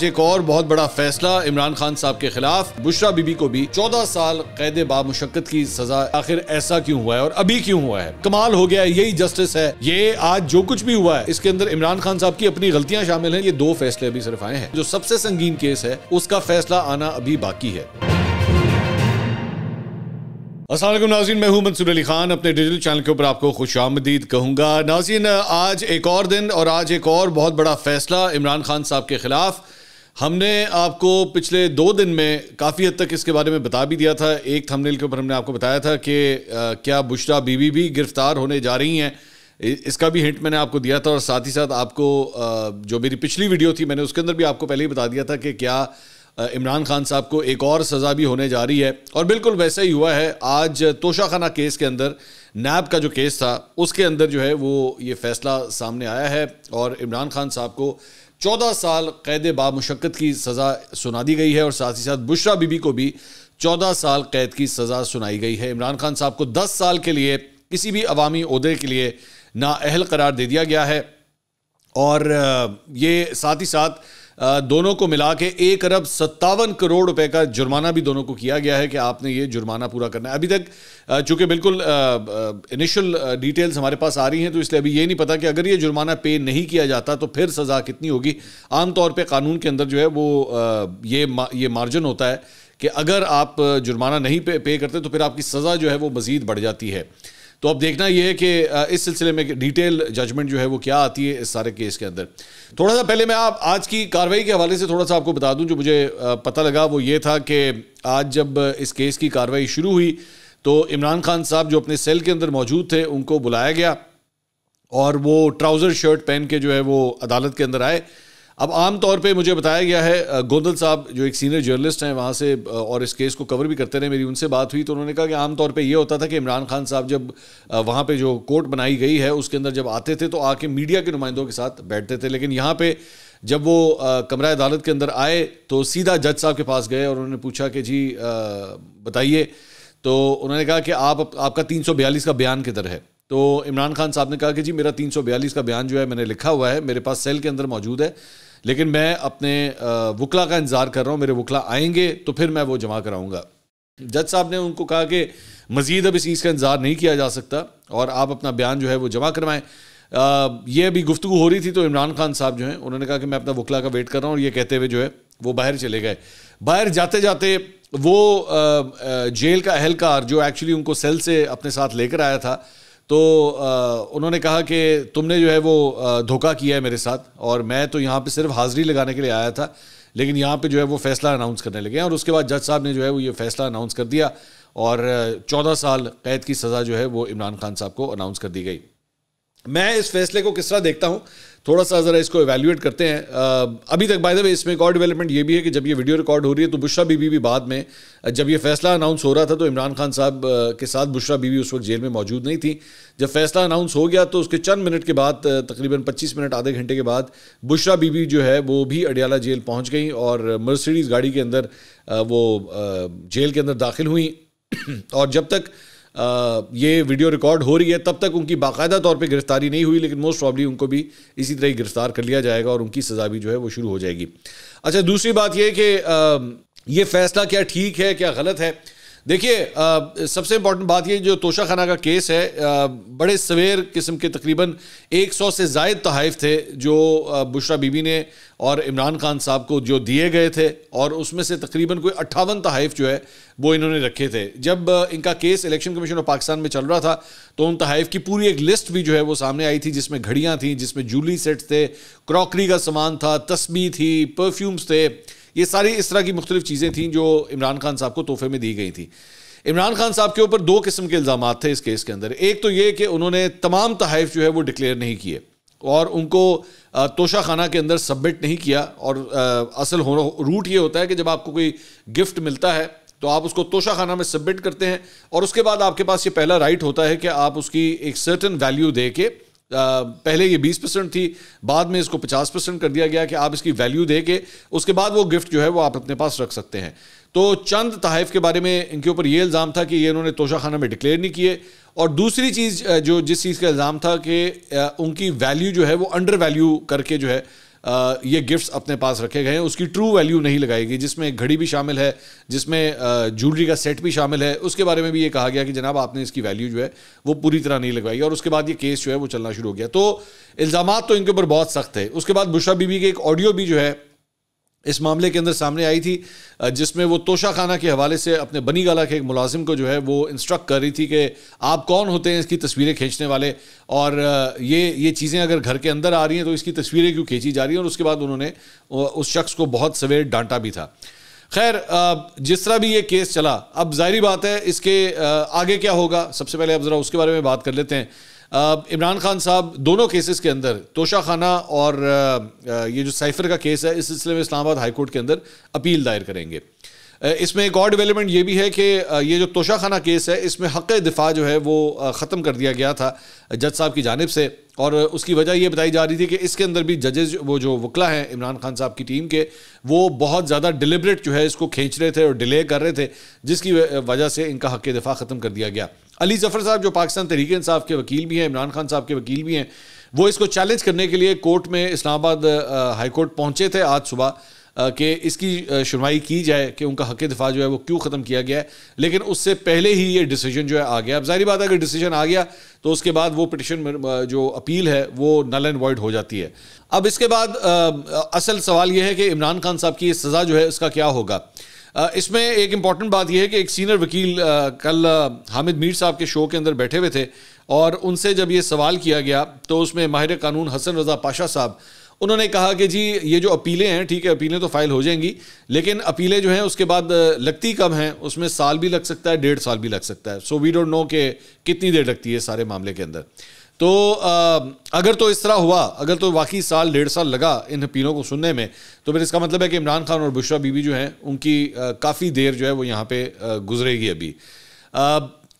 ایک اور بہت بڑا فیصلہ عمران خان صاحب کے خلاف، بشرا بی بی کو بھی 14 سال قید بامشقت کی سزا۔ آخر ایسا کیوں ہوا ہے اور ابھی کیوں ہوا ہے؟ کمال ہو گیا ہے، یہی جسٹس ہے۔ یہ آج جو کچھ بھی ہوا ہے اس کے اندر عمران خان صاحب کی اپنی غلطیاں شامل ہیں۔ یہ 2 فیصلے ابھی صرف آئے ہیں، جو سب سے سنگین کیس ہے اس کا فیصلہ آنا ابھی باقی ہے۔ السلام علیکم ناظرین، میں ہوں منصور علی خان، اپنے ڈیجیٹل چینل کے اوپر آپ کو خوش آمدید کہوں گا۔ ناظرین، آج ایک اور دن اور آج ایک اور بہت بڑا فیصلہ عمران خان صاحب کے خلاف۔ ہم نے آپ کو پچھلے 2 دن میں کافی حد تک اس کے بارے میں بتا بھی دیا تھا۔ ایک تھمبنیل کے اوپر ہم نے آپ کو بتایا تھا کہ کیا بشرا بی بی بھی گرفتار ہونے جا رہی ہیں، اس کا بھی ہنٹ میں نے آپ کو دیا تھا، اور ساتھ ہی ساتھ آپ کو جو میری پچھلی ویڈیو تھی میں نے اس کے اندر بھی آپ کو پہلے ہی بتا دیا تھا کہ کیا عمران خان صاحب کو ایک اور سزا بھی ہونے جا رہی ہے، اور بالکل ویسا ہی ہوا ہے۔ آج توشہ خانہ کیس کے اندر، نیب کا جو کیس تھا اس کے اندر جو ہے وہ یہ فیصلہ سامنے آیا ہے، اور عمران خان صاحب کو 14 سال قید بامشقت کی سزا سنا دی گئی ہے، اور ساتھ ہی ساتھ بشرا بی بی کو بھی 14 سال قید کی سزا سنائی گئی ہے۔ عمران خان صاحب کو 10 سال کے لیے کسی بھی عوامی عہدے کے لیے نااہل قرار دے دیا گیا ہے، اور یہ ساتھ ہی ساتھ دونوں کو ملا کے 1 ارب 57 کروڑ روپے کا جرمانہ بھی دونوں کو کیا گیا ہے کہ آپ نے یہ جرمانہ پورا کرنا ہے۔ ابھی تک چونکہ بالکل انیشل ڈیٹیلز ہمارے پاس آ رہی ہیں، تو اس لیے ابھی یہ نہیں پتا کہ اگر یہ جرمانہ پے نہیں کیا جاتا تو پھر سزا کتنی ہوگی۔ عام طور پہ قانون کے اندر جو ہے وہ یہ مارجن ہوتا ہے کہ اگر آپ جرمانہ نہیں پے کرتے تو پھر آپ کی سزا جو ہے وہ مزید بڑھ جاتی ہے۔ تو اب دیکھنا یہ ہے کہ اس سلسلے میں ڈیٹیل ججمنٹ جو ہے وہ کیا آتی ہے اس سارے کیس کے اندر۔ تھوڑا سا پہلے میں آج کی کارروائی کے حوالے سے تھوڑا سا آپ کو بتا دوں، جو مجھے پتہ لگا وہ یہ تھا کہ آج جب اس کیس کی کارروائی شروع ہوئی تو عمران خان صاحب جو اپنے سیل کے اندر موجود تھے ان کو بلایا گیا، اور وہ ٹراؤزر شرٹ پہن کے جو ہے وہ عدالت کے اندر آئے۔ اب عام طور پہ مجھے بتایا گیا ہے، گوندل صاحب جو ایک سینئر جرنلسٹ ہیں وہاں سے اور اس کیس کو کور بھی کرتے رہے، میری ان سے بات ہوئی تو انہوں نے کہا کہ عام طور پہ یہ ہوتا تھا کہ عمران خان صاحب جب وہاں پہ جو کورٹ بنائی گئی ہے اس کے اندر جب آتے تھے تو آ کے میڈیا کے نمائندوں کے ساتھ بیٹھتے تھے، لیکن یہاں پہ جب وہ کمرہ عدالت کے اندر آئے تو سیدھا جج صاحب کے پاس گئے اور انہوں نے پوچھا کہ جی بتائیے، تو انہوں نے کہا کہ آپ کا 342 کا بیان کدھر ہے؟ تو عمران خان صاحب نے کہا کہ جی میرا 342 کا بیان جو ہے میں نے لکھا ہوا ہے، میرے پاس سیل کے اندر موجود ہے، لیکن میں اپنے وکلا کا انتظار کر رہا ہوں، میرے وکلا آئیں گے تو پھر میں وہ جمع کراؤں گا۔ جج صاحب نے ان کو کہا کہ مزید اب اس چیز کا انتظار نہیں کیا جا سکتا اور آپ اپنا بیان جو ہے وہ جمع کروائیں۔ یہ ابھی گفتگو ہو رہی تھی تو عمران خان صاحب جو ہیں انہوں نے کہا کہ میں اپنا وکلا کا ویٹ کر رہا ہوں، اور یہ کہتے ہوئے جو ہے وہ باہر چلے گئے۔ باہر جاتے جاتے وہ جیل کا اہلکار جو ایکچولی ان کو سیل سے اپنے ساتھ لے کر آیا تھا، تو انہوں نے کہا کہ تم نے جو ہے وہ دھوکہ کیا ہے میرے ساتھ، اور میں تو یہاں پہ صرف حاضری لگانے کے لیے آیا تھا، لیکن یہاں پہ جو ہے وہ فیصلہ اناؤنس کرنے لگے ہیں۔ اور اس کے بعد جج صاحب نے جو ہے وہ یہ فیصلہ اناؤنس کر دیا، اور 14 سال قید کی سزا جو ہے وہ عمران خان صاحب کو اناؤنس کر دی گئی۔ میں اس فیصلے کو کس طرح دیکھتا ہوں، تھوڑا سا ذرا اس کو ایویلیویٹ کرتے ہیں۔ ابھی تک بائی دا وے اس میں ایک اور ڈیولپمنٹ یہ بھی ہے کہ جب یہ ویڈیو ریکارڈ ہو رہی ہے تو بشرا بی بی بھی بعد میں جب یہ فیصلہ اناؤنس ہو رہا تھا تو عمران خان صاحب کے ساتھ بشرا بی بی اس وقت جیل میں موجود نہیں تھی۔ جب فیصلہ اناؤنس ہو گیا تو اس کے چند منٹ کے بعد، تقریباً 25 منٹ آدھے گھنٹے کے بعد، بشرا بی بی جو ہے وہ بھی اڈیالہ جیل پہنچ گئیں اور مرسیڈیز گاڑی کے اندر وہ جیل کے اندر داخل ہوئیں، اور جب تک یہ ویڈیو ریکارڈ ہو رہی ہے تب تک ان کی باقاعدہ طور پہ گرفتاری نہیں ہوئی، لیکن موسٹ پرابلی ان کو بھی اسی طرح گرفتار کر لیا جائے گا اور ان کی سزا بھی جو ہے وہ شروع ہو جائے گی۔ اچھا، دوسری بات یہ کہ یہ فیصلہ کیا ٹھیک ہے کیا غلط ہے؟ دیکھیے، سب سے امپورٹنٹ بات یہ جو توشہ خانہ کا کیس ہے، بڑے سویر قسم کے تقریباً 100 سے زائد تحائف تھے جو بشرا بی بی نے اور عمران خان صاحب کو جو دیے گئے تھے، اور اس میں سے تقریباً کوئی 58 تحائف جو ہے وہ انہوں نے رکھے تھے۔ جب ان کا case election commission of Pakistan میں چل رہا تھا تو ان تحائف کی پوری ایک لسٹ بھی جو ہے وہ سامنے آئی تھی، جس میں گھڑیاں تھیں، جس میں جولی سیٹس تھے، کراکری کا سامان تھا، تسبیح تھی، پرفیومز تھے، یہ ساری اس طرح کی مختلف چیزیں تھیں جو عمران خان صاحب کو تحفے میں دی گئی تھیں۔ عمران خان صاحب کے اوپر 2 قسم کے الزامات تھے اس کیس کے اندر۔ ایک تو یہ کہ انہوں نے تمام تحائف جو ہے وہ ڈکلیئر نہیں کیے اور ان کو توشہ خانہ کے اندر سبمٹ نہیں کیا، اور اصل روٹ یہ ہوتا ہے کہ جب آپ کو کوئی گفٹ ملتا ہے تو آپ اس کو توشہ خانہ میں سبمٹ کرتے ہیں، اور اس کے بعد آپ کے پاس یہ پہلا رائٹ ہوتا ہے کہ آپ اس کی ایک سرٹن ویلیو دے کے، پہلے یہ 20% تھی، بعد میں اس کو 50% کر دیا گیا کہ آپ اس کی ویلیو دے کے اس کے بعد وہ گفٹ جو ہے وہ آپ اپنے پاس رکھ سکتے ہیں۔ تو چند تحائف کے بارے میں ان کے اوپر یہ الزام تھا کہ یہ انہوں نے توشہ خانہ میں ڈکلیئر نہیں کیے، اور دوسری چیز جس چیز کا الزام تھا کہ ان کی ویلیو جو ہے وہ انڈر ویلیو کر کے جو ہے یہ گفٹس اپنے پاس رکھے گئے ہیں اس کی ٹرو ویلیو نہیں لگائی گئی، جس میں گھڑی بھی شامل ہے، جس میں جولری کا سیٹ بھی شامل ہے، اس کے بارے میں بھی یہ کہا گیا کہ جناب آپ نے اس کی ویلیو جو ہے وہ پوری طرح نہیں لگوائی، اور اس کے بعد یہ کیس جو ہے وہ چلنا شروع ہو گیا۔ تو الزامات تو ان کے اوپر بہت سخت ہے۔ اس کے بعد بشریٰ بی بی کی ایک آڈیو بھی جو ہے اس معاملے کے اندر سامنے آئی تھی، جس میں وہ توشہ خانہ کے حوالے سے اپنے بنی گالہ کے ایک ملازم کو جو ہے وہ انسٹرکٹ کر رہی تھی کہ آپ کون ہوتے ہیں اس کی تصویریں کھینچنے والے، اور یہ چیزیں اگر گھر کے اندر آ رہی ہیں تو اس کی تصویریں کیوں کھینچی جا رہی ہیں، اور اس کے بعد انہوں نے اس شخص کو بہت سویر ڈانٹا بھی تھا۔ خیر، جس طرح بھی یہ کیس چلا، اب ظاہری بات ہے اس کے آگے کیا ہوگا۔ سب سے پہلے اب ذرا اس کے بارے میں بات کر لیتے ہیں۔ عمران خان صاحب دونوں کیسز کے اندر، توشہ خانہ اور یہ جو سائفر کا کیس ہے، اس سلسلے میں اسلام آباد ہائی کورٹ کے اندر اپیل دائر کریں گے۔ اس میں ایک اور ڈیولپمنٹ یہ بھی ہے کہ یہ جو توشہ خانہ کیس ہے اس میں حق دفاع جو ہے وہ ختم کر دیا گیا تھا جج صاحب کی جانب سے، اور اس کی وجہ یہ بتائی جا رہی تھی کہ اس کے اندر بھی ججز، وہ جو وکلا ہیں عمران خان صاحب کی ٹیم کے، وہ بہت زیادہ ڈیلیبریٹ جو ہے اس کو کھینچ رہے تھے اور ڈیلے کر رہے تھے، جس کی وجہ سے ان کا حق دفاع ختم کر دیا گیا۔ علی ظفر صاحب جو پاکستان تحریک انصاف کے وکیل بھی ہیں، عمران خان صاحب کے وکیل بھی ہیں، وہ اس کو چیلنج کرنے کے لیے کورٹ میں اسلام آباد ہائی کورٹ پہنچے تھے آج صبح کہ اس کی سنوائی کی جائے کہ ان کا حق دفاع جو ہے وہ کیوں ختم کیا گیا ہے، لیکن اس سے پہلے ہی یہ ڈیسیجن جو ہے آ گیا۔ اب ظاہری بات ہے اگر ڈیسیجن آ گیا تو اس کے بعد وہ پٹیشن جو اپیل ہے وہ نل اینڈ وائڈ ہو جاتی ہے۔ اب اس کے بعد اصل سوال یہ ہے کہ عمران خان صاحب کی سزا جو ہے اس کا کیا ہوگا۔ اس میں ایک امپورٹنٹ بات یہ ہے کہ ایک سینئر وکیل کل حامد میر صاحب کے شو کے اندر بیٹھے ہوئے تھے، اور ان سے جب یہ سوال کیا گیا تو اس میں ماہر قانون حسن رضا پاشا صاحب انہوں نے کہا کہ جی یہ جو اپیلیں ہیں، ٹھیک ہے اپیلیں تو فائل ہو جائیں گی، لیکن اپیلیں جو ہیں اس کے بعد لگتی کب ہیں، اس میں سال بھی لگ سکتا ہے، 1.5 سال بھی لگ سکتا ہے، سو وی ڈونٹ نو کہ کتنی دیر لگتی ہے سارے معاملے کے اندر۔ تو اگر تو اس طرح ہوا، اگر تو واقعی سال 1.5 سال لگا ان اپیلوں کو سننے میں، تو پھر اس کا مطلب ہے کہ عمران خان اور بشریٰ بی بی جو ہیں ان کی کافی دیر جو ہے وہ یہاں پہ گزرے گی ابھی۔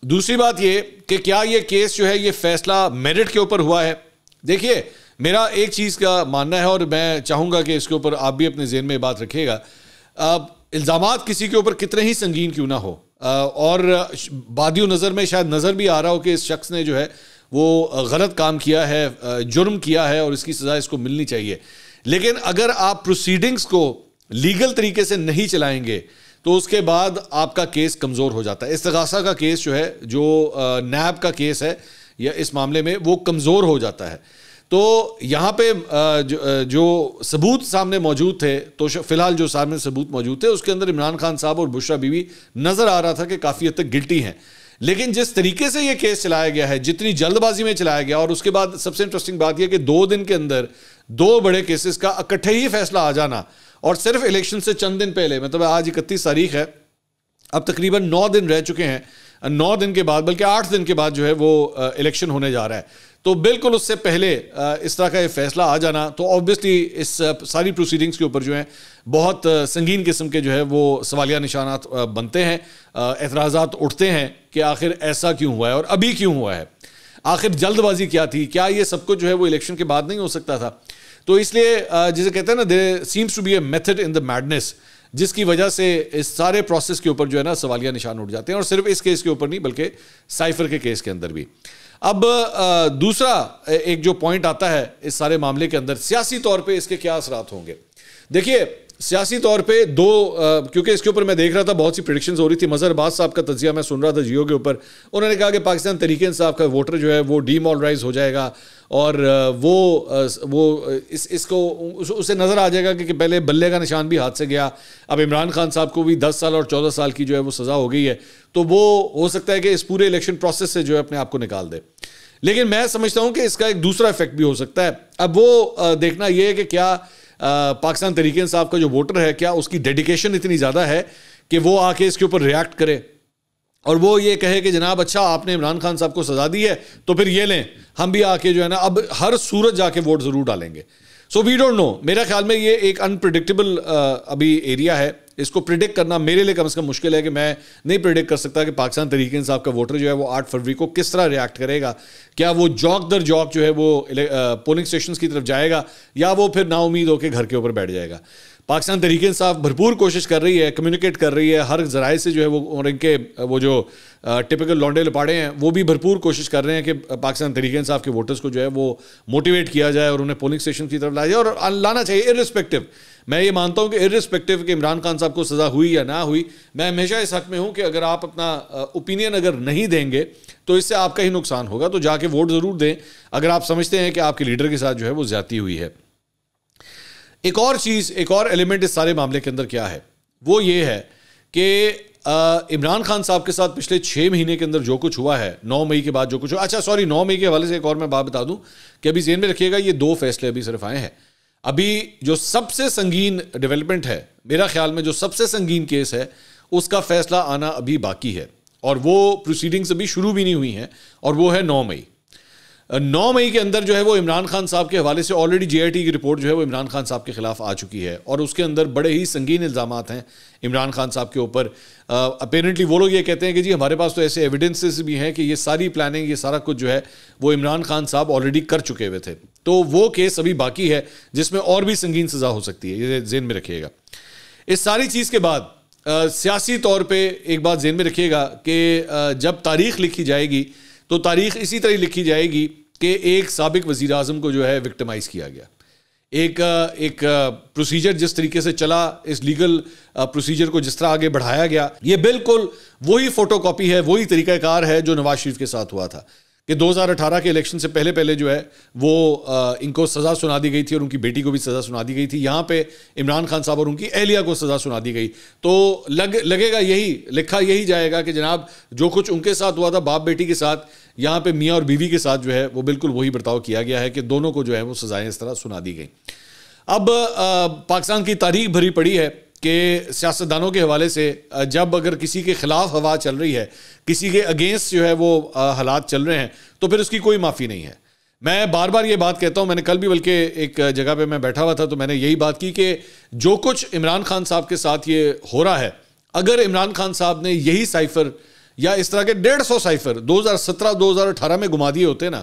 دوسری بات یہ کہ کیا یہ کیس جو ہے یہ فیصلہ میرٹ کے اوپر ہوا ہے۔ دیکھیے میرا ایک چیز کا ماننا ہے، اور میں چاہوں گا کہ اس کے اوپر آپ بھی اپنے ذہن میں بات رکھیے گا، الزامات کسی کے اوپر کتنے ہی سنگین کیوں نہ ہو، اور بادی نظر میں شاید نظر بھی آ رہا ہو کہ اس شخص نے جو ہے وہ غلط کام کیا ہے، جرم کیا ہے، اور اس کی سزا اس کو ملنی چاہیے، لیکن اگر آپ پروسیڈنگز کو لیگل طریقے سے نہیں چلائیں گے تو اس کے بعد آپ کا کیس کمزور ہو جاتا ہے۔ استغاثہ کا کیس جو ہے، جو نیب کا کیس ہے یا اس معاملے میں، وہ کمزور ہو جاتا ہے۔ تو یہاں پہ جو ثبوت سامنے موجود تھے، تو فی الحال جو سامنے ثبوت موجود تھے اس کے اندر عمران خان صاحب اور بشریٰ بی بی نظر آ رہا تھا کہ کافی حد تک گلٹی ہیں، لیکن جس طریقے سے یہ کیس چلایا گیا ہے، جتنی جلد بازی میں چلایا گیا، اور اس کے بعد سب سے انٹرسٹنگ بات یہ کہ 2 دن کے اندر 2 بڑے کیسز کا اکٹھے ہی فیصلہ آ جانا، اور صرف الیکشن سے چند دن پہلے، مطلب آج 31 تاریخ ہے، اب تقریباً 9 دن رہ چکے ہیں، 9 دن کے بعد، بلکہ 8 دن کے بعد جو ہے وہ الیکشن ہونے جا رہا ہے، تو بالکل اس سے پہلے اس طرح کا یہ فیصلہ آ جانا، تو آبویسلی اس ساری پروسیڈنگز کے اوپر جو ہیں بہت سنگین قسم کے جو ہے وہ سوالیہ نشانات بنتے ہیں، اعتراضات اٹھتے ہیں کہ آخر ایسا کیوں ہوا ہے اور ابھی کیوں ہوا ہے، آخر جلد بازی کیا تھی، کیا یہ سب کچھ جو ہے وہ الیکشن کے بعد نہیں ہو سکتا تھا۔ تو اس لیے جسے کہتے ہیں نا there seems to be a method in the madness، جس کی وجہ سے اس سارے پروسیس کے اوپر جو ہے نا سوالیہ نشان اٹھ جاتے ہیں، اور صرف اس کیس کے اوپر نہیں بلکہ سائفر کے کیس کے اندر بھی۔ اب دوسرا ایک جو پوائنٹ آتا ہے اس سارے معاملے کے اندر، سیاسی طور پہ اس کے کیا اثرات ہوں گے۔ دیکھیے سیاسی طور پہ کیونکہ اس کے اوپر میں دیکھ رہا تھا بہت سی پریڈکشنز ہو رہی تھی، مظہر عباس صاحب کا تجزیہ میں سن رہا تھا جیو کے اوپر، انہوں نے کہا کہ پاکستان تحریک انصاف کا ووٹر جو ہے وہ ڈی مالرائز ہو جائے گا، اور وہ اس کو اسے نظر آ جائے گا کہ پہلے بلے کا نشان بھی ہاتھ سے گیا، اب عمران خان صاحب کو بھی 10 سال اور 14 سال کی جو ہے وہ سزا ہو گئی ہے، تو وہ ہو سکتا ہے کہ اس پورے الیکشن پروسیس سے جو ہے اپنے آپ کو نکال دے۔ لیکن میں سمجھتا ہوں کہ اس کا ایک دوسرا ایفیکٹ بھی ہو سکتا ہے، اب وہ دیکھنا یہ ہے کہ کیا پاکستان تحریک انصاف کا جو ووٹر ہے، کیا اس کی ڈیڈیکیشن اتنی زیادہ ہے کہ وہ آ کے اس کے اوپر ریاکٹ کرے اور وہ یہ کہے کہ جناب اچھا آپ نے عمران خان صاحب کو سزا دی ہے تو پھر یہ لیں، ہم بھی آ کے جو ہے نا اب ہر صورت جا کے ووٹ ضرور ڈالیں گے۔ سو وی ڈونٹ نو، میرا خیال میں یہ ایک انپریڈکٹیبل ابھی ایریا ہے، اس کو پریڈکٹ کرنا میرے لیے کم از کم مشکل ہے، کہ میں نہیں پریڈکٹ کر سکتا کہ پاکستان تحریک انصاف کا ووٹر جو ہے وہ 8 فروری کو کس طرح ریاکٹ کرے گا، کیا وہ جوک در جوک جو ہے وہ پولنگ اسٹیشنز کی طرف جائے گا، یا وہ پھر نا امید ہو کے گھر کے اوپر بیٹھ جائے گا۔ پاکستان تحریک انصاف بھرپور کوشش کر رہی ہے, کمیونیکیٹ کر رہی ہے ہر ذرائع سے جو ہے وہ, اور ان کے وہ جو ٹپکل لونڈے لپاڑے ہیں وہ بھی بھرپور کوشش کر رہے ہیں کہ پاکستان تحریک انصاف کے ووٹرز کو جو ہے وہ موٹیویٹ کیا جائے اور انہیں پولنگ اسٹیشن کی طرف لایا جائے, اور لانا چاہیے ارسپیکٹو. میں یہ مانتا ہوں کہ ارسپیکٹو کہ عمران خان صاحب کو سزا ہوئی یا نہ ہوئی, میں ہمیشہ اس حق میں ہوں کہ اگر آپ اپنا اوپینین اگر نہیں دیں گے تو اس سے آپ کا ہی نقصان ہوگا, تو جا کے ووٹ ضرور دیں اگر آپ سمجھتے ہیں کہ آپ کے لیڈر کے ساتھ جو ہے وہ زیادتی ہوئی ہے. ایک اور چیز, ایک اور ایلیمنٹ اس سارے معاملے کے اندر کیا ہے, وہ یہ ہے کہ عمران خان صاحب کے ساتھ پچھلے 6 مہینے کے اندر جو کچھ ہوا ہے, 9 مئی کے بعد جو کچھ ہوا, اچھا سوری 9 مئی کے حوالے سے ایک اور میں بات بتا دوں کہ ابھی ذہن میں رکھیے گا, یہ 2 فیصلے ابھی صرف آئے ہیں. ابھی جو سب سے سنگین ڈیولپمنٹ ہے میرا خیال میں, جو سب سے سنگین کیس ہے, اس کا فیصلہ آنا ابھی باقی ہے, اور وہ پروسیڈنگز ابھی شروع بھی نہیں ہوئی ہیں, اور وہ ہے 9 مئی. 9 مئی کے اندر جو ہے وہ عمران خان صاحب کے حوالے سے آلریڈی جے آئی ٹی کی رپورٹ جو ہے وہ عمران خان صاحب کے خلاف آ چکی ہے, اور اس کے اندر بڑے ہی سنگین الزامات ہیں عمران خان صاحب کے اوپر. اپیرنٹلی وہ لوگ یہ کہتے ہیں کہ جی ہمارے پاس تو ایسے ایویڈنسز بھی ہیں کہ یہ ساری پلاننگ, یہ سارا کچھ جو ہے وہ عمران خان صاحب آلریڈی کر چکے ہوئے تھے. تو وہ کیس ابھی باقی ہے جس میں اور بھی سنگین سزا ہو سکتی ہے, یہ ذہن میں رکھیے گا. اس ساری چیز کے بعد سیاسی طور پہ ایک بات ذہن میں رکھیے گا کہ جب تاریخ لکھی جائے گی تو تاریخ اسی طرح لکھی جائے گی کہ ایک سابق وزیر اعظم کو جو ہے وکٹمائز کیا گیا. ایک پروسیجر جس طریقے سے چلا, اس لیگل پروسیجر کو جس طرح آگے بڑھایا گیا, یہ بالکل وہی فوٹو کاپی ہے, وہی طریقہ کار ہے جو نواز شریف کے ساتھ ہوا تھا کہ 2018 کے الیکشن سے پہلے جو ہے وہ ان کو سزا سنا دی گئی تھی, اور ان کی بیٹی کو بھی سزا سنا دی گئی تھی. یہاں پہ عمران خان صاحب اور ان کی اہلیہ کو سزا سنا دی گئی. تو لگے گا یہی, لکھا یہی جائے گا کہ جناب جو کچھ ان کے ساتھ ہوا تھا باپ بیٹی کے ساتھ, یہاں پہ میاں اور بیوی کے ساتھ جو ہے وہ بالکل وہی برتاؤ کیا گیا ہے کہ دونوں کو جو ہے وہ سزائیں اس طرح سنا دی گئیں. اب پاکستان کی تاریخ بھری پڑی ہے کہ سیاستدانوں کے حوالے سے جب اگر کسی کے خلاف ہوا چل رہی ہے, کسی کے اگینسٹ جو ہے وہ حالات چل رہے ہیں, تو پھر اس کی کوئی معافی نہیں ہے. میں بار بار یہ بات کہتا ہوں, میں نے کل بھی بلکہ ایک جگہ پہ میں بیٹھا ہوا تھا تو میں نے یہی بات کی کہ جو کچھ عمران خان صاحب کے ساتھ یہ ہو رہا ہے, اگر عمران خان صاحب نے یہی سائفر یا اس طرح کے 150 سائفر 2017-2018 میں گما دیے ہوتے نا,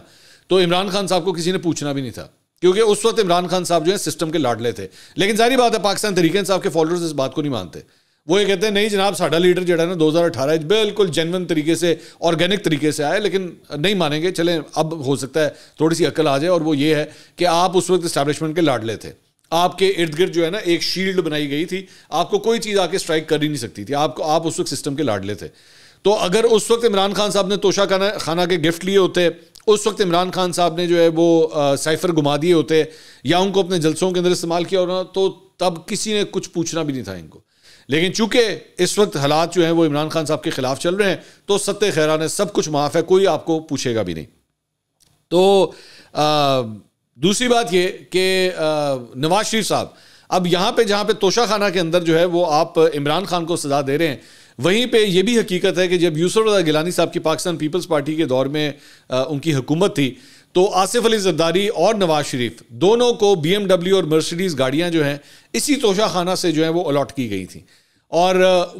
تو عمران خان صاحب کو کسی نے پوچھنا بھی نہیں تھا, کیونکہ اس وقت عمران خان صاحب جو ہے سسٹم کے لاڈلے تھے. لیکن ظاہری بات ہے پاکستان تحریک انصاف کے فالوورز اس بات کو نہیں مانتے. وہ یہ کہتے ہیں نہیں جناب ساڈا لیڈر جو ہے نا 2018 بالکل جینون طریقے سے, آرگینک طریقے سے آئے, لیکن نہیں مانیں گے. چلیں اب ہو سکتا ہے تھوڑی سی عقل آ جائے, اور وہ یہ ہے کہ آپ اس وقت اسٹیبلشمنٹ کے لاڈلے تھے. آپ کے ارد گرد جو ہے نا ایک شیلڈ بنائی گئی تھی, آپ کو کوئی چیز آ کے اسٹرائک کر ہی نہیں سکتی تھی, آپ اس وقت سسٹم کے لاڈلے تھے. تو اگر اس وقت عمران خان صاحب نے توشہ خانہ کے گفٹ لیے ہوتے, اس وقت عمران خان صاحب نے جو ہے وہ سائفر گما دیے ہوتے, یا ان کو اپنے جلسوں کے اندر استعمال کیا ہونا, تو تب کسی نے کچھ پوچھنا بھی نہیں تھا ان کو. لیکن چونکہ اس وقت حالات جو ہیں وہ عمران خان صاحب کے خلاف چل رہے ہیں, تو ستہ خیران ہے, سب کچھ معاف ہے, کوئی آپ کو پوچھے گا بھی نہیں. تو دوسری بات یہ کہ نواز شریف صاحب اب یہاں پہ جہاں پہ توشہ خانہ کے اندر جو ہے وہ آپ عمران خان کو سزا دے رہے ہیں, وہیں پہ یہ بھی حقیقت ہے کہ جب یوسف رضا گیلانی صاحب کی پاکستان پیپلز پارٹی کے دور میں ان کی حکومت تھی, تو آصف علی زرداری اور نواز شریف دونوں کو بی ایم ڈبلیو اور مرسیڈیز گاڑیاں جو ہیں اسی توشہ خانہ سے جو ہیں وہ الاٹ کی گئی تھیں. اور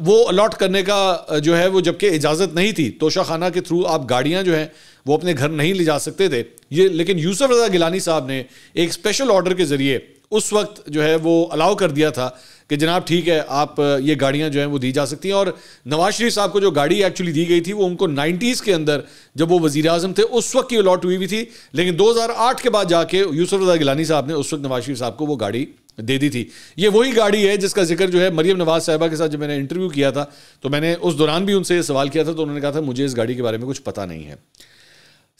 وہ الاٹ کرنے کا جو ہے وہ جبکہ اجازت نہیں تھی, توشہ خانہ کے تھرو آپ گاڑیاں جو ہیں وہ اپنے گھر نہیں لے جا سکتے تھے یہ, لیکن یوسف رضا گیلانی صاحب نے ایک اسپیشل آرڈر کے ذریعے اس وقت جو ہے وہ الاؤ کر دیا تھا کہ جناب ٹھیک ہے آپ یہ گاڑیاں جو ہیں وہ دی جا سکتی ہیں. اور نواز شریف صاحب کو جو گاڑی ایکچولی دی گئی تھی وہ ان کو 90s کے اندر جب وہ وزیر اعظم تھے اس وقت کی الاٹ ہوئی تھی, لیکن 2008 کے بعد جا کے یوسف رضا گیلانی صاحب نے اس وقت نواز شریف صاحب کو وہ گاڑی دے دی تھی. یہ وہی گاڑی ہے جس کا ذکر جو ہے مریم نواز صاحبہ کے ساتھ جب میں نے انٹرویو کیا تھا تو میں نے اس دوران بھی ان سے یہ سوال کیا تھا, تو انہوں نے کہا تھا مجھے اس گاڑی کے بارے میں کچھ پتہ نہیں ہے.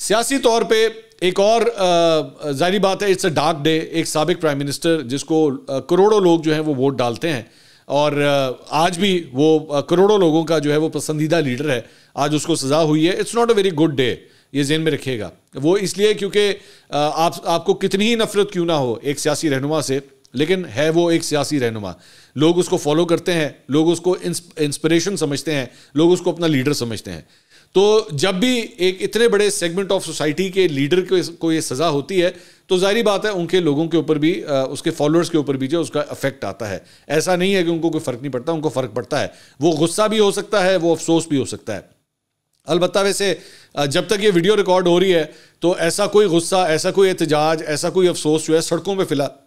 سیاسی طور پہ ایک اور ظاہری بات ہے, اٹس اے ڈارک ڈے. ایک سابق پرائم منسٹر جس کو کروڑوں لوگ جو ہیں وہ ووٹ ڈالتے ہیں, اور آج بھی وہ کروڑوں لوگوں کا جو ہے وہ پسندیدہ لیڈر ہے, آج اس کو سزا ہوئی ہے. It's not a very good day, یہ ذہن میں رکھیے گا. وہ اس لیے کیونکہ آپ کو کتنی ہی نفرت کیوں نہ ہو ایک سیاسی رہنما سے, لیکن ہے وہ ایک سیاسی رہنما, لوگ اس کو فالو کرتے ہیں, لوگ اس کو انسپریشن سمجھتے ہیں, لوگ اس کو اپنا لیڈر سمجھتے ہیں. تو جب بھی ایک اتنے بڑے سیگمنٹ آف سوسائٹی کے لیڈر کو یہ سزا ہوتی ہے تو ظاہری بات ہے ان کے لوگوں کے اوپر بھی, اس کے فالوورز کے اوپر بھی جو اس کا افیکٹ آتا ہے. ایسا نہیں ہے کہ ان کو کوئی فرق نہیں پڑتا, ان کو فرق پڑتا ہے. وہ غصہ بھی ہو سکتا ہے, وہ افسوس بھی ہو سکتا ہے. البتہ ویسے جب تک یہ ویڈیو ریکارڈ ہو رہی ہے تو ایسا کوئی غصہ, ایسا کوئی احتجاج, ایسا کوئی افسوس جو ہے سڑکوں پہ فی الحال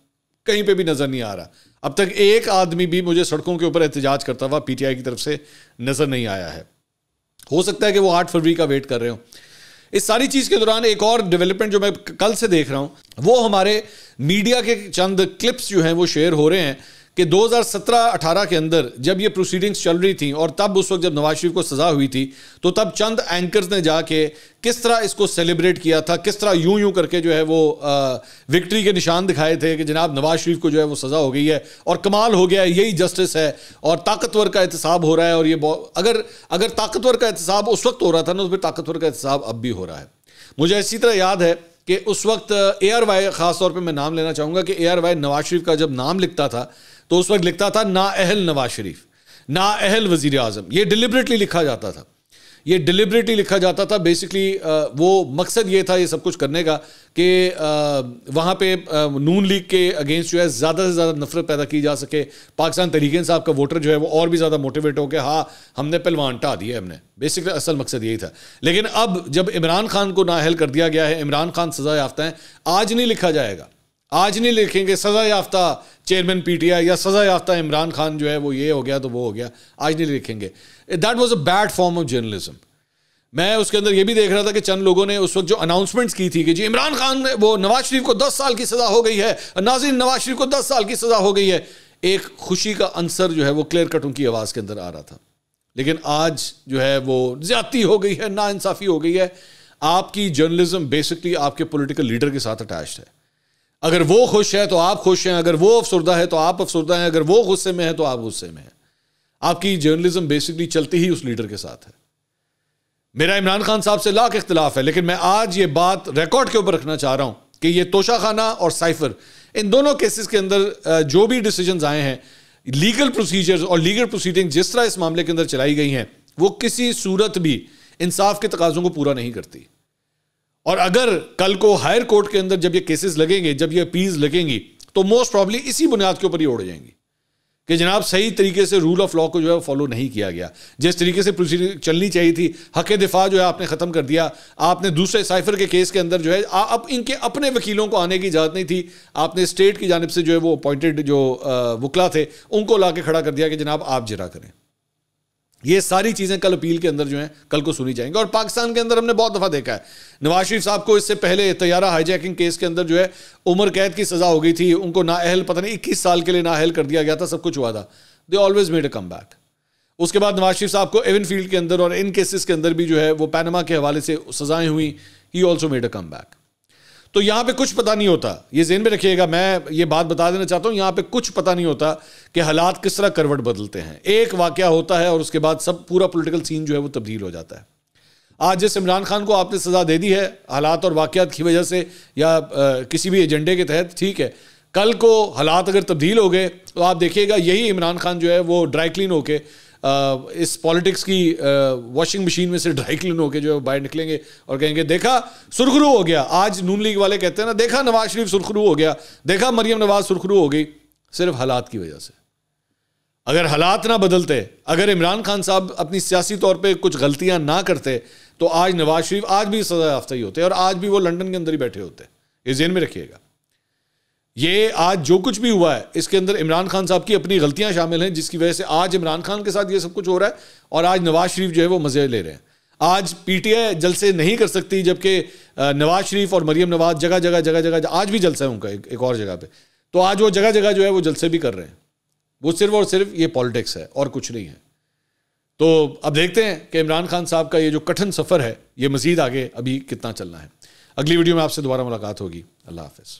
کہیں پہ بھی نظر نہیں آ رہا. اب تک ایک آدمی بھی مجھے سڑکوں کے اوپر احتجاج کرتا ہوا پی ٹی آئی کی طرف سے نظر نہیں آیا ہے. ہو سکتا ہے کہ وہ 8 فروری کا ویٹ کر رہے ہوں. اس ساری چیز کے دوران ایک اور ڈیولپمنٹ جو میں کل سے دیکھ رہا ہوں, وہ ہمارے میڈیا کے چند کلپس جو ہیں وہ شیئر ہو رہے ہیں کہ 2017-18 کے اندر جب یہ پروسیڈنگز چل رہی تھیں اور تب اس وقت جب نواز شریف کو سزا ہوئی تھی تو تب چند اینکرز نے جا کے کس طرح اس کو سیلیبریٹ کیا تھا, کس طرح یوں کر کے جو ہے وہ وکٹری کے نشان دکھائے تھے کہ جناب نواز شریف کو جو ہے وہ سزا ہو گئی ہے اور کمال ہو گیا ہے, یہی جسٹس ہے اور طاقتور کا احتساب ہو رہا ہے. اور یہ اگر طاقتور کا احتساب اس وقت ہو رہا تھا نا تو پھر طاقتور کا احتساب اب بھی ہو رہا ہے. مجھے اسی طرح یاد ہے کہ اس وقت اے آر وائی, خاص طور پہ میں نام لینا چاہوں گا کہ اے آر وائی نواز شریف کا جب نام لکھتا تھا تو اس وقت لکھتا تھا نااہل نواز شریف, نااہل وزیر اعظم. یہ ڈیلیبریٹلی لکھا جاتا تھا, یہ ڈیلیبریٹلی لکھا جاتا تھا. بیسکلی وہ مقصد یہ تھا یہ سب کچھ کرنے کا کہ وہاں پہ نون لیگ کے اگینسٹ جو ہے زیادہ سے زیادہ نفرت پیدا کی جا سکے, پاکستان تحریک انصاف کا ووٹر جو ہے وہ اور بھی زیادہ موٹیویٹ ہو کہ ہاں ہم نے پہلوان ہٹا دیا, ہم نے. بیسکلی اصل مقصد یہی تھا. لیکن اب جب عمران خان کو نااہل کر دیا گیا ہے, عمران خان سزا یافتہ ہیں, آج نہیں لکھا جائے گا, آج نہیں لکھیں گے سزا یافتہ چیئرمین پی ٹی آئی یا سزا یافتہ عمران خان جو ہے وہ یہ ہو گیا تو وہ ہو گیا, آج نہیں لکھیں گے. That was a bad form of journalism. میں اس کے اندر یہ بھی دیکھ رہا تھا کہ چند لوگوں نے اس وقت جو اناؤنسمنٹس کی تھی کہ جی عمران خان وہ نواز شریف کو 10 سال کی سزا ہو گئی ہے, ناظرین نواز شریف کو 10 سال کی سزا ہو گئی ہے, ایک خوشی کا عنصر جو ہے وہ کلیئر کٹ ان کی آواز کے اندر آ رہا تھا. لیکن آج جو ہے وہ زیادتی ہو گئی ہے, ناانصافی ہو گئی ہے. آپ کی جرنلزم بیسکلی آپ کے پولیٹیکل لیڈر کے ساتھ اٹیچڈ ہے. اگر وہ خوش ہے تو آپ خوش ہیں, اگر وہ افسردہ ہے تو آپ افسردہ ہیں, اگر وہ غصے میں ہے تو آپ غصے میں ہیں. آپ کی جرنلزم بیسکلی چلتی ہی اس لیڈر کے ساتھ ہے. میرا عمران خان صاحب سے لاکھ اختلاف ہے, لیکن میں آج یہ بات ریکارڈ کے اوپر رکھنا چاہ رہا ہوں کہ یہ توشہ خانہ اور سائفر, ان دونوں کیسز کے اندر جو بھی ڈیسیجنز آئے ہیں, لیگل پروسیجرز اور لیگل پروسیڈنگ جس طرح اس معاملے کے اندر چلائی گئی ہیں, وہ کسی صورت بھی انصاف کے تقاضوں کو پورا نہیں کرتی. اور اگر کل کو ہائر کورٹ کے اندر جب یہ کیسز لگیں گے, جب یہ اپیلز لگیں گی, تو موسٹ پرابلی اسی بنیاد کے اوپر ہی اڑ جائیں گی کہ جناب صحیح طریقے سے رول آف لا کو جو ہے فالو نہیں کیا گیا, جس طریقے سے پروسیڈنگ چلنی چاہیے تھی. حق دفاع جو ہے آپ نے ختم کر دیا. آپ نے دوسرے سائفر کے کیس کے اندر جو ہے اب ان کے اپنے وکیلوں کو آنے کی اجازت نہیں تھی, آپ نے اسٹیٹ کی جانب سے جو ہے وہ اپوائنٹڈ جو وکلا تھے ان کو لا کے کھڑا کر دیا کہ جناب آپ جرا کریں. یہ ساری چیزیں کل اپیل کے اندر جو ہیں کل کو سنی جائیں گی. اور پاکستان کے اندر ہم نے بہت دفعہ دیکھا ہے, نواز شریف صاحب کو اس سے پہلے طیارہ ہائی جیکنگ کیس کے اندر جو ہے عمر قید کی سزا ہو گئی تھی, ان کو نااہل پتہ نہیں 21 سال کے لیے نااہل کر دیا گیا تھا, سب کچھ ہوا تھا. They always made a comeback. اس کے بعد نواز شریف صاحب کو ایون فیلڈ کے اندر اور ان کیسز کے اندر بھی جو ہے وہ پینما کے حوالے سے سزائیں ہوئیں, he also made a come back. تو یہاں پہ کچھ پتہ نہیں ہوتا, یہ ذہن میں رکھیے گا, میں یہ بات بتا دینا چاہتا ہوں, یہاں پہ کچھ پتہ نہیں ہوتا کہ حالات کس طرح کروٹ بدلتے ہیں. ایک واقعہ ہوتا ہے اور اس کے بعد سب پورا پولیٹیکل سین جو ہے وہ تبدیل ہو جاتا ہے. آج جس عمران خان کو آپ نے سزا دے دی ہے حالات اور واقعات کی وجہ سے یا کسی بھی ایجنڈے کے تحت, ٹھیک ہے, کل کو حالات اگر تبدیل ہو گئے تو آپ دیکھیے گا یہی عمران خان جو ہے وہ ڈرائی کلین ہو کے اس پالیٹکس کی واشنگ مشین میں سے ڈرائی کلین ہو کے جو ہے باہر نکلیں گے اور کہیں گے دیکھا سرخرو ہو گیا. آج نون لیگ والے کہتے ہیں نا, دیکھا نواز شریف سرخرو ہو گیا, دیکھا مریم نواز سرخرو ہو گئی, صرف حالات کی وجہ سے. اگر حالات نہ بدلتے, اگر عمران خان صاحب اپنی سیاسی طور پہ کچھ غلطیاں نہ کرتے تو آج نواز شریف آج بھی سزا یافتہ ہی ہوتے اور آج بھی وہ لندن کے اندر ہی بیٹھے ہوتے. یہ ذہن میں رکھیے گا. یہ آج جو کچھ بھی ہوا ہے اس کے اندر عمران خان صاحب کی اپنی غلطیاں شامل ہیں, جس کی وجہ سے آج عمران خان کے ساتھ یہ سب کچھ ہو رہا ہے اور آج نواز شریف جو ہے وہ مزے لے رہے ہیں. آج پی ٹی آئی جلسے نہیں کر سکتی, جبکہ نواز شریف اور مریم نواز جگہ جگہ آج بھی جلسہ ہے ان کا ایک اور جگہ پہ, تو آج وہ جگہ جگہ جو ہے وہ جلسے بھی کر رہے ہیں. وہ صرف اور صرف یہ پالیٹکس ہے اور کچھ نہیں ہے. تو اب دیکھتے ہیں کہ عمران خان صاحب کا یہ جو کٹھن سفر ہے یہ مزید آگے ابھی کتنا چلنا ہے. اگلی ویڈیو میں آپ سے دوبارہ ملاقات ہوگی. اللہ حافظ.